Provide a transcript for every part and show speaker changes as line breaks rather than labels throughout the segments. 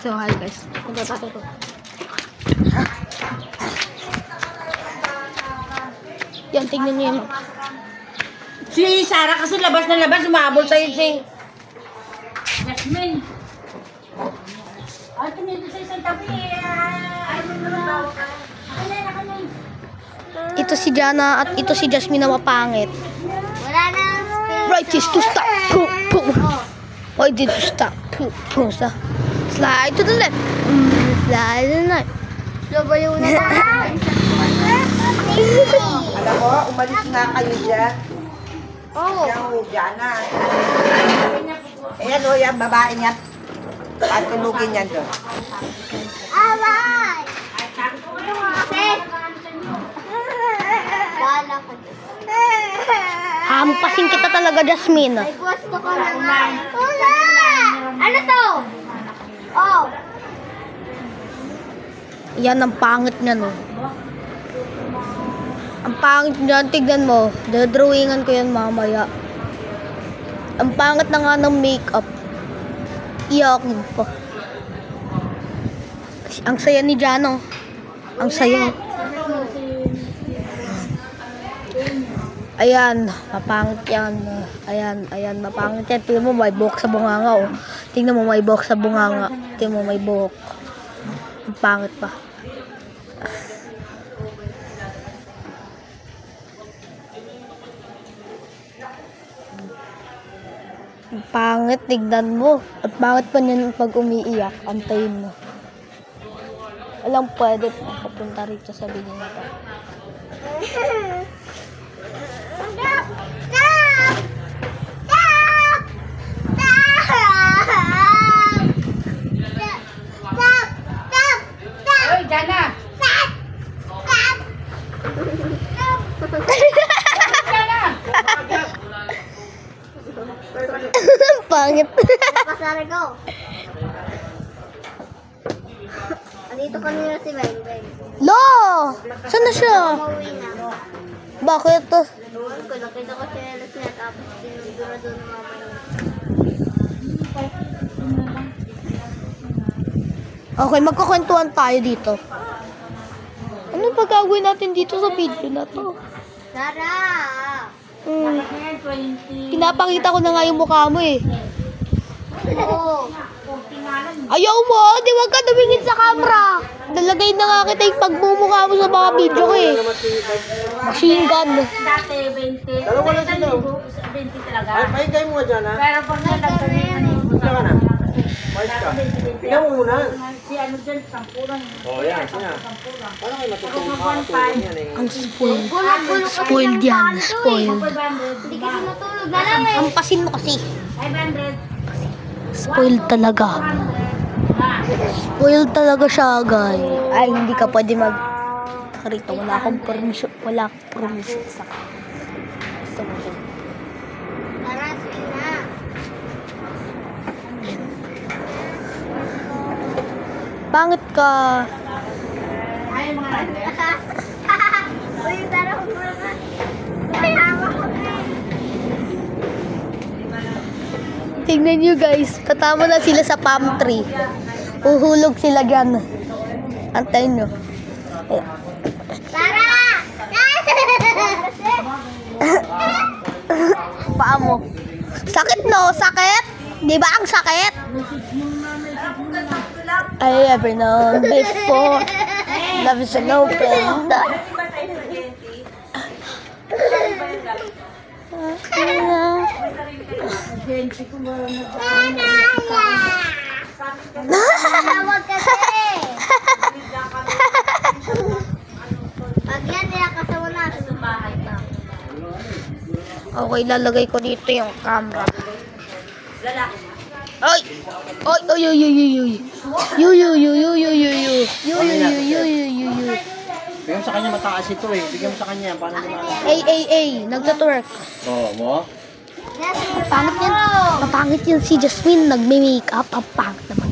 So, hi guys. Magpapakita ko. Yan, tingnan niyo yun.
Si Sarah kasi labas na labas, umabol sa'yo si Jasmine. Ay, tumito sa isang tabi.
Ito si Jana at ito si Jasmine na mapangit.
Wala na.
Right is to stop. Why did you stop? Slide to the left. Slide to the left.
Lubayo na tayo.
Alam mo, umalis na kayo dyan.
Oo.
Yung Jana. Ayan o, yung babae niya. At tulugin niya doon.
Away! Kasi, bala ko.
Hampasin kita talaga, Jasmine.
May gusto ko na nga. Wala! Ano to? Oh.
Yan ang pangit niya, no. Ang pangit niyan, tignan mo. Drawingan ko yan mamaya. Ang pangit na nga ng makeup. Iyakin pa. Ang saya ni Jano. Ang saya. Ayan, mapangit yan. Ayan, mapangit yan. Tingnan mo, may buhok sa bunganga, oh. Tingnan mo, may buhok sa bunganga. Tingnan mo, may buhok. Ang pangit pa. Ang pangit, tignan mo. At pangit pa niyan pag umiiyak. Antayin mo. Walang pwede papunta rito sa bigyan na to.
Oy, Jana!
Ang pangit.
Pasari ko. Andito kanina si Ben.
Lo! Saan na siya?
Umuwi na.
Bakit?
Noon ko, nakita ko siya alas niya, tapos dinudura doon ng mama niya.
Okay, magkukwentuhan tayo dito. Ano ba gagawin natin dito sa video na to?
Tara!
Pinapakita ko na nga yung mukha mo eh.
Oo.
Ayaw mo, di wag ka tumingin sa camera. Nalagay na nga kita yung pagmumukha mo sa mga video ko eh. Machine gun.
Dati, 20.
Dalawa lang sila.
20 talaga.
Ay, paigay mo dyan, ha?
Pero pag nalagay na
Punta ka na. Mais ka. Tingnan mo muna.
si ano dyan, 10 lang.
Oh, yan. Yan. Paano kayo matutulog yan eh?
Ang spoiled. Spoiled yan. Spoiled.
Hindi kasi matulog na lang eh.
Hampasin mo kasi.
500.
Spoiled talaga. Spoiled talaga siya, guys. Ay, hindi ka pwede mag... Rito, wala akong permission. Wala akong permission sa... Gusto mo dyan.
Tara, sige na.
Pangit ka.
Ay, mga nandun. Uy, tara ko muna ka. Ay, hawa ko na.
Tingnan nyo guys, tatama na sila sa palm tree. Uhulog sila dyan. Antayin nyo. Ayan.
Tara!
Paa mo. Sakit no? Sakit? Di ba ang sakit? I ever known before. Love is an open door.
Tawag kasi! Pag yan, nilakasawa na sa bahay pa.
Okay, lalagay ko dito yung camera. Ay! Ay! Ay! Ay! Ay! Ay! Yu! Yu! Yu! Yu! Yu! Yu! Yu! Yu! Yu! Yu! Yu! Yu! Yu!
Bigyan mo sa kanya mataas ito eh. Bigyan mo sa kanya. Paano naman?
Ay! Ay! Ay! Nagtutwerk.
Oo, mo?
Pangit yan. Mapangit yan si Jasmine. Nagme-makeup. Ang pangit naman.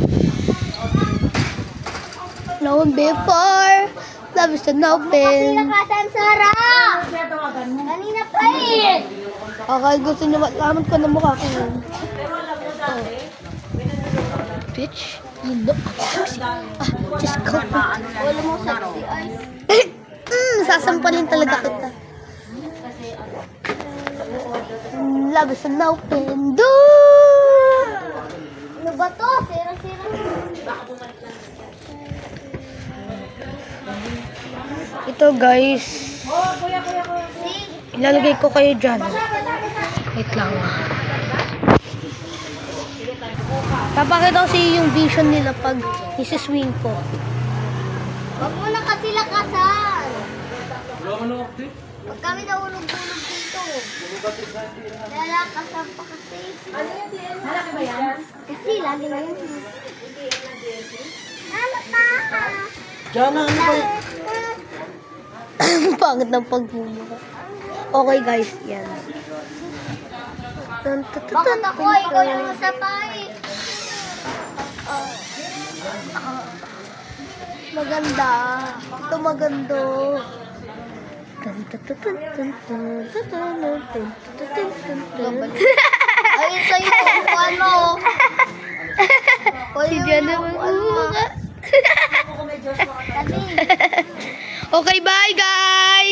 Known before. Love is an open.
Nakasan sarap! Kanina pa eh!
Okay, gusto nyo malaman ko na mukha ko. Oh. Bitch. Lindo. Diyos ko.
Wala mo sexy ay.
Sasampalin talaga kita. Labas na open door.
Ano ba to? Sira-sira.
Ito guys. Ilalagay ko kayo dyan. Wait lang. Papakita ko sa iyo yung vision nila pag isi-swing ko.
Wag mo na kasi lakasan. Pag kami nahulog-hulog dito. Lalakasan pa kasi.
Malaki ba yan?
Kasi lagi na yun. Ano pa?
Diyan na, ano ba?
Pangit ng pagmumura. Okay guys, yan.
Bakit ako? Ikaw yung masapay.
Maganda. Ito maganda.
Ayun sa'yo. Ano?
Si Diana magmumura.
Sabi.
Okay, bye guys!